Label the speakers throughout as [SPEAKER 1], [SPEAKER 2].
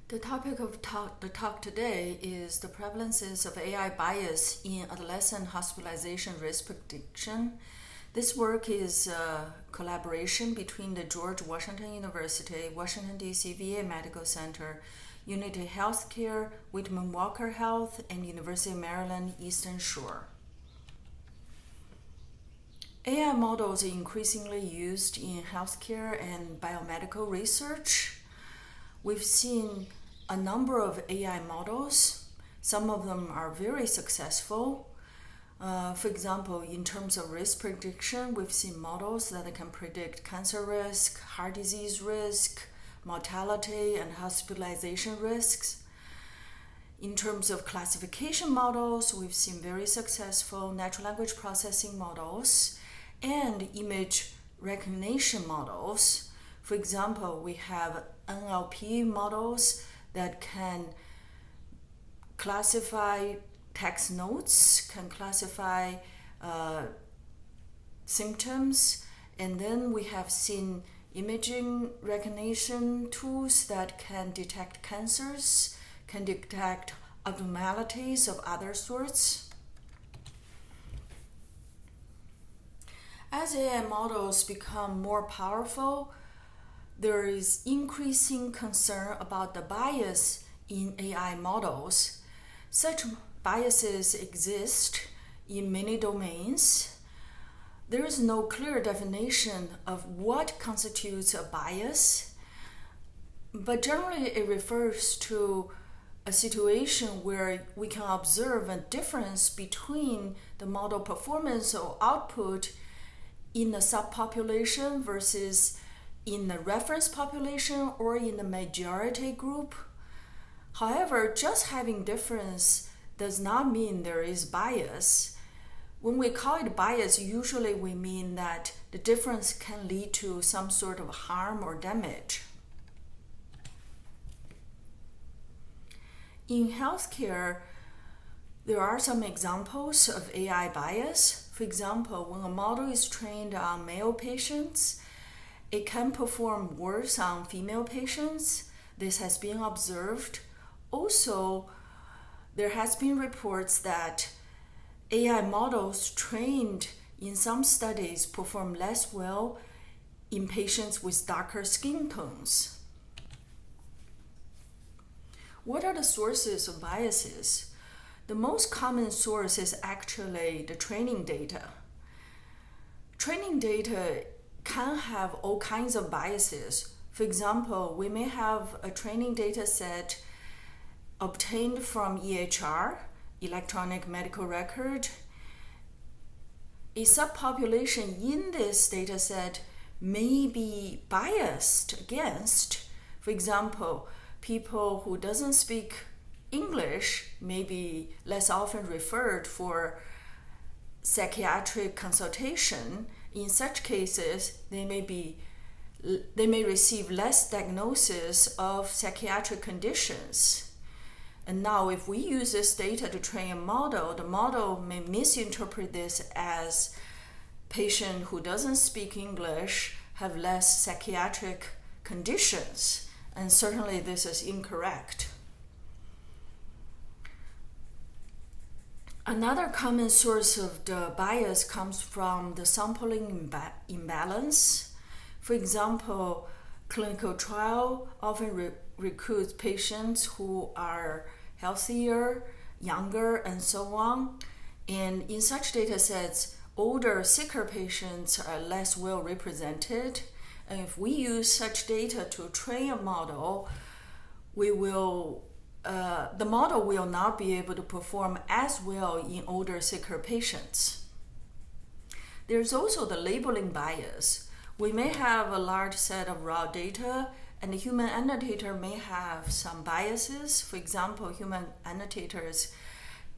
[SPEAKER 1] The topic of the talk today is the prevalences of AI bias in adolescent hospitalization risk prediction. This work is a collaboration between the George Washington University, Washington, D.C. VA Medical Center, Unity Healthcare, Whitman Walker Health, and University of Maryland, Eastern Shore. AI models are increasingly used in healthcare and biomedical research. We've seen a number of AI models. Some of them are very successful. For example, in terms of risk prediction, we've seen models that can predict cancer risk, heart disease risk, mortality, and hospitalization risks. In terms of classification models, we've seen very successful natural language processing models and image recognition models. For example, we have NLP models that can classify text notes, can classify symptoms, and then we have seen imaging recognition tools that can detect cancers, can detect abnormalities of other sorts. As AI models become more powerful, there is increasing concern about the bias in AI models. Such biases exist in many domains. There is no clear definition of what constitutes a bias, but generally it refers to a situation where we can observe a difference between the model performance or output in a subpopulation versus in the reference population or in the majority group. However, just having difference does not mean there is bias. When we call it bias, usually we mean that the difference can lead to some sort of harm or damage. In healthcare, there are some examples of AI bias. For example, when a model is trained on male patients, it can perform worse on female patients. This has been observed. Also, there has been reports that AI models trained in some studies perform less well in patients with darker skin tones. What are the sources of biases? The most common source is actually the training data. Training data can have all kinds of biases. For example, we may have a training data set obtained from EHR, electronic medical record. A subpopulation in this data set may be biased against, for example, people who doesn't speak English may be less often referred for psychiatric consultation. In such cases, they may receive less diagnosis of psychiatric conditions. And now if we use this data to train a model, the model may misinterpret this as patient who doesn't speak English have less psychiatric conditions. And certainly this is incorrect. Another common source of the bias comes from the sampling imbalance. For example, clinical trial often recruits patients who are healthier, younger, and so on. And in such data sets, older, sicker patients are less well represented. And if we use such data to train a model, the model will not be able to perform as well in older, sicker patients. There's also the labeling bias. We may have a large set of raw data, and the human annotator may have some biases. For example, human annotators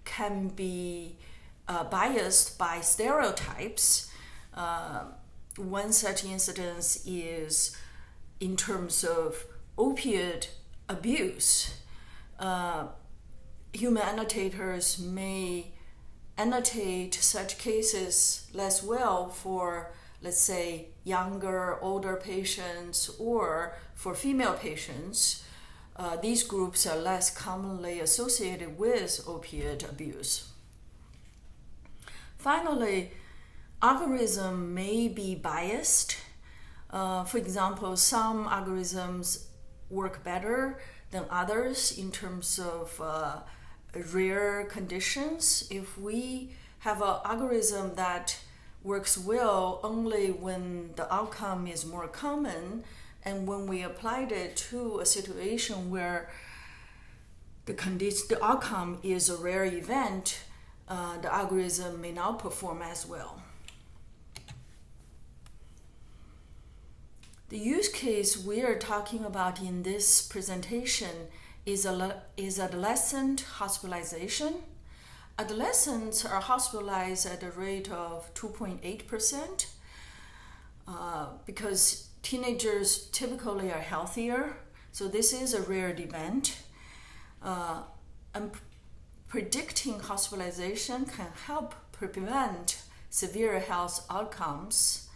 [SPEAKER 1] can be biased by stereotypes. One such incidence is in terms of opioid abuse. Human annotators may annotate such cases less well for, let's say, younger, older patients or for female patients these groups are less commonly associated with opiate abuse. Finally, algorithm may be biased. For example, some algorithms work better than others in terms of rare conditions. If we have an algorithm that works well only when the outcome is more common, and when we applied it to a situation where the outcome is a rare event, the algorithm may not perform as well. The use case we are talking about in this presentation is adolescent hospitalization. Adolescents are hospitalized at a rate of 2.8% because teenagers typically are healthier, so this is a rare event. And predicting hospitalization can help prevent severe health outcomes.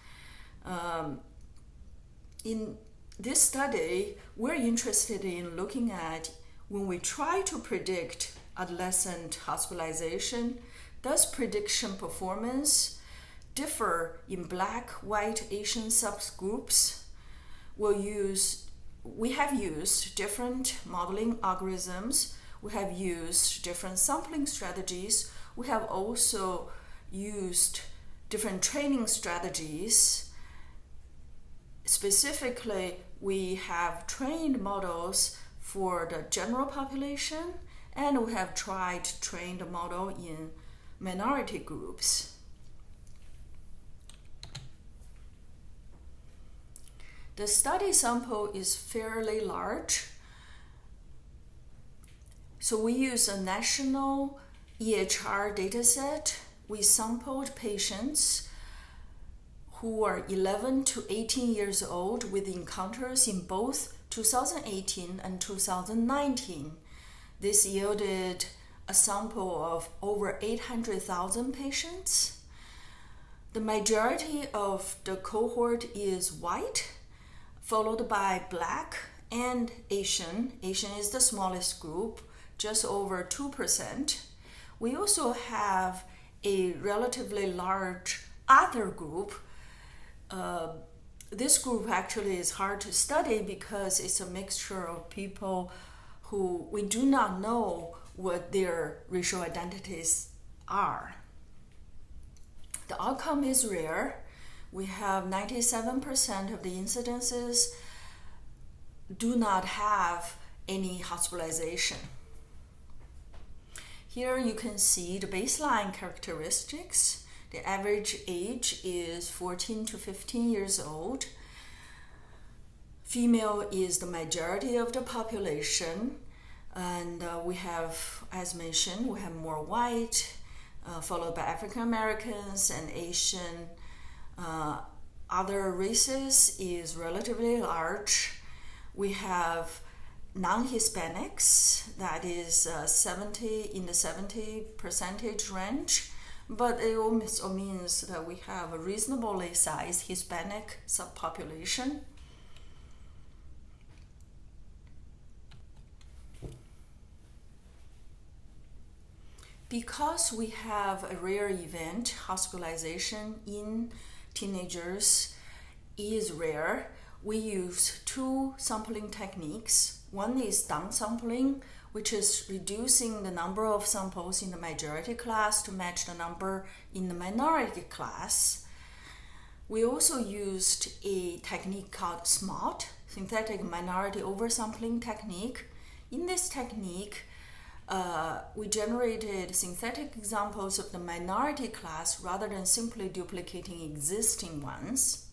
[SPEAKER 1] In this study, we're interested in looking at when we try to predict adolescent hospitalization, does prediction performance differ in Black, White, Asian subgroups? We have used different modeling algorithms. We have used different sampling strategies. We have also used different training strategies. Specifically, we have trained models for the general population, and we have tried to train the model in minority groups. The study sample is fairly large, so we use a national EHR dataset. We sampled patients who are 11 to 18 years old with encounters in both 2018 and 2019. This yielded a sample of over 800,000 patients. The majority of the cohort is white, followed by Black and Asian. Asian is the smallest group, just over 2%. We also have a relatively large other group. This group actually is hard to study because it's a mixture of people who we do not know what their racial identities are. The outcome is rare. We have 97% of the incidences do not have any hospitalization. Here you can see the baseline characteristics. The average age is 14 to 15 years old. Female is the majority of the population, and we have, as mentioned, we have more white, followed by African Americans and Asian. Other races is relatively large. We have non-Hispanics, that is in the 70% range, but it also means that we have a reasonably sized Hispanic subpopulation. Because we have a rare event, hospitalization in teenagers is rare, we use two sampling techniques. One is downsampling, which is reducing the number of samples in the majority class to match the number in the minority class. We also used a technique called SMART, synthetic minority oversampling technique. In this technique, we generated synthetic examples of the minority class rather than simply duplicating existing ones.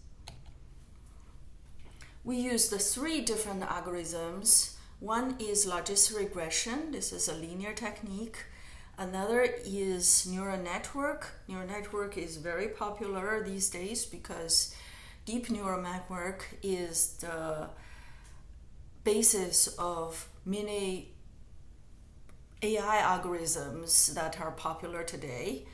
[SPEAKER 1] We used the three different algorithms. One is logistic regression. This is a linear technique. Another is neural network. Neural network is very popular these days because deep neural network is the basis of many AI algorithms that are popular today.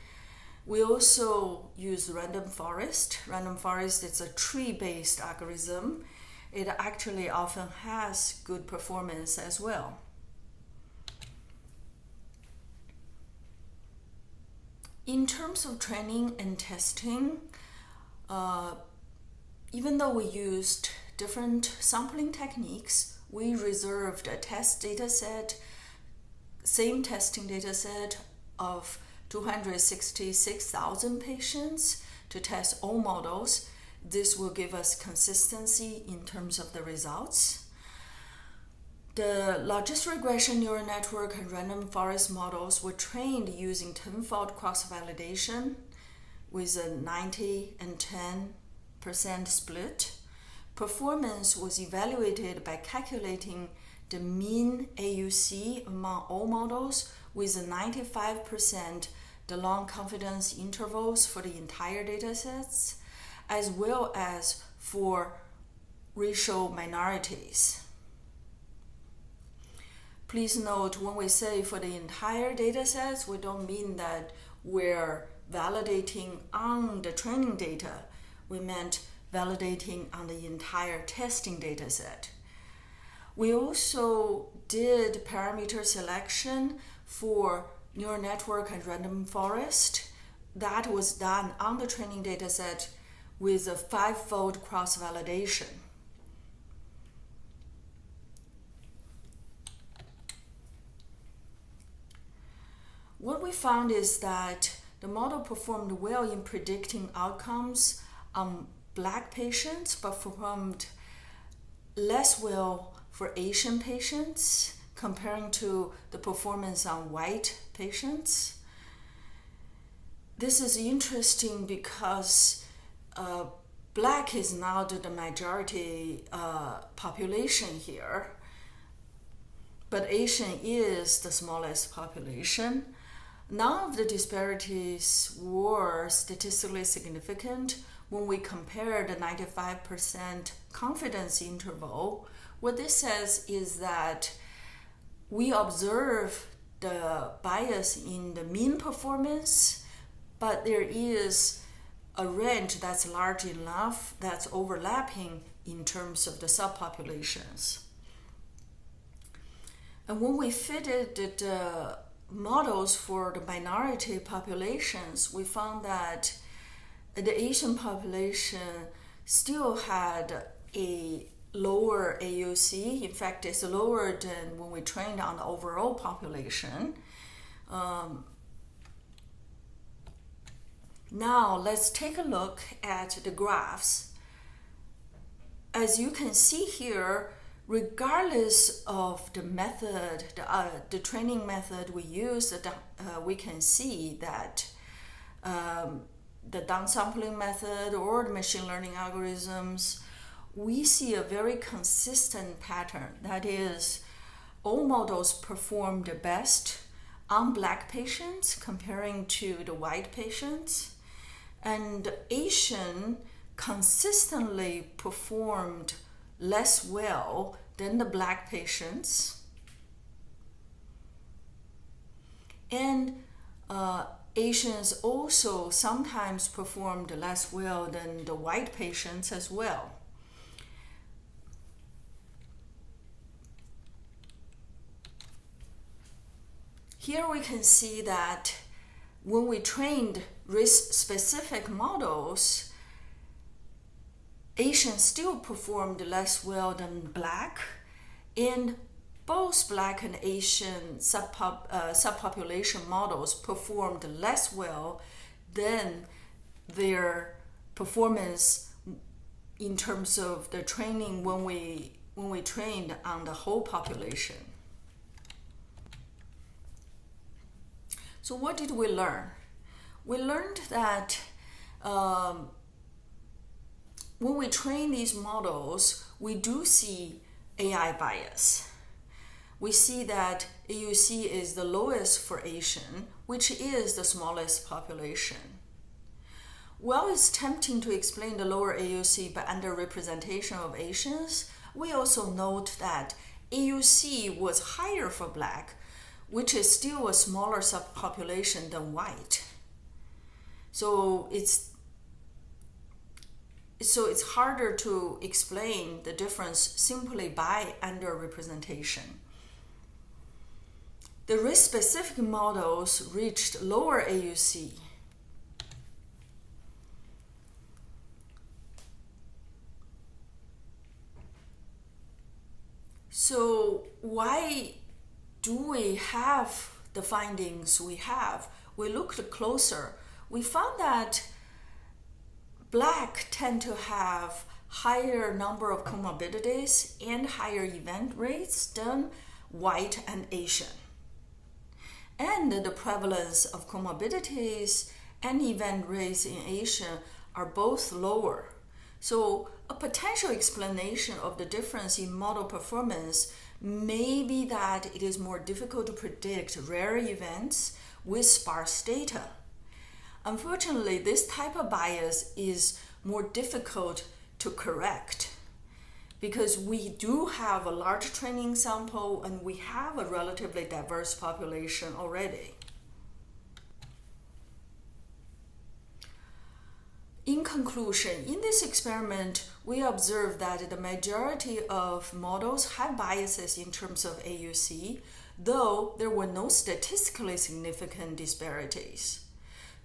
[SPEAKER 1] We also use random forest. Random forest is a tree-based algorithm, it actually often has good performance as well. In terms of training and testing, even though we used different sampling techniques, we reserved a test data set, same testing data set of 266,000 patients to test all models. This will give us consistency in terms of the results. The largest regression neural network and random forest models were trained using tenfold cross-validation with a 90 and 10% split. Performance was evaluated by calculating the mean AUC among all models with a 95% the long confidence intervals for the entire datasets, as well as for racial minorities. Please note, when we say for the entire datasets, we don't mean that we're validating on the training data. We meant validating on the entire testing dataset. We also did parameter selection for neural network and random forest. That was done on the training dataset with a 5-fold cross-validation. What we found is that the model performed well in predicting outcomes on Black patients, but performed less well for Asian patients comparing to the performance on white patients. This is interesting because Black is not the majority population here, but Asian is the smallest population. None of the disparities were statistically significant when we compare the 95% confidence interval. What this says is that we observe the bias in the mean performance, but there is a range that's large enough that's overlapping in terms of the subpopulations. And when we fitted the models for the minority populations, we found that the Asian population still had a lower AUC. In fact, it's lower than when we trained on the overall population. Now, let's take a look at the graphs. As you can see here, regardless of the method, the training method we use, we can see that the downsampling method or the machine learning algorithms, we see a very consistent pattern. That is, all models perform the best on Black patients comparing to the white patients, and Asian consistently performed less well than the Black patients. And Asians also sometimes performed less well than the white patients as well. Here we can see that when we trained race-specific models, Asians still performed less well than Black, and both Black and Asian subpopulation models performed less well than their performance in terms of the training when we trained on the whole population. So what did we learn? We learned that when we train these models, we do see AI bias. We see that AUC is the lowest for Asian, which is the smallest population. While it's tempting to explain the lower AUC by underrepresentation of Asians, we also note that AUC was higher for Black, which is still a smaller subpopulation than white. So So it's harder to explain the difference simply by underrepresentation. The race-specific models reached lower AUC. So why do we have the findings we have? We looked closer. We found that Black tend to have higher number of comorbidities and higher event rates than white and Asian. And the prevalence of comorbidities and event rates in Asian are both lower. So a potential explanation of the difference in model performance may be that it is more difficult to predict rare events with sparse data. Unfortunately, this type of bias is more difficult to correct because we do have a large training sample and we have a relatively diverse population already. In conclusion, in this experiment, we observed that the majority of models had biases in terms of AUC, though there were no statistically significant disparities.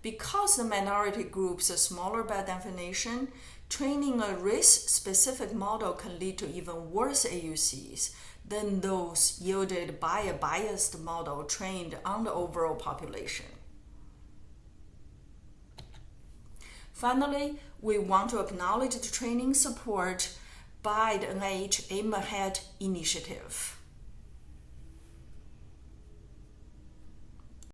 [SPEAKER 1] Because the minority groups are smaller by definition, training a race-specific model can lead to even worse AUCs than those yielded by a biased model trained on the overall population. Finally, we want to acknowledge the training support by the NIH Aim Ahead initiative.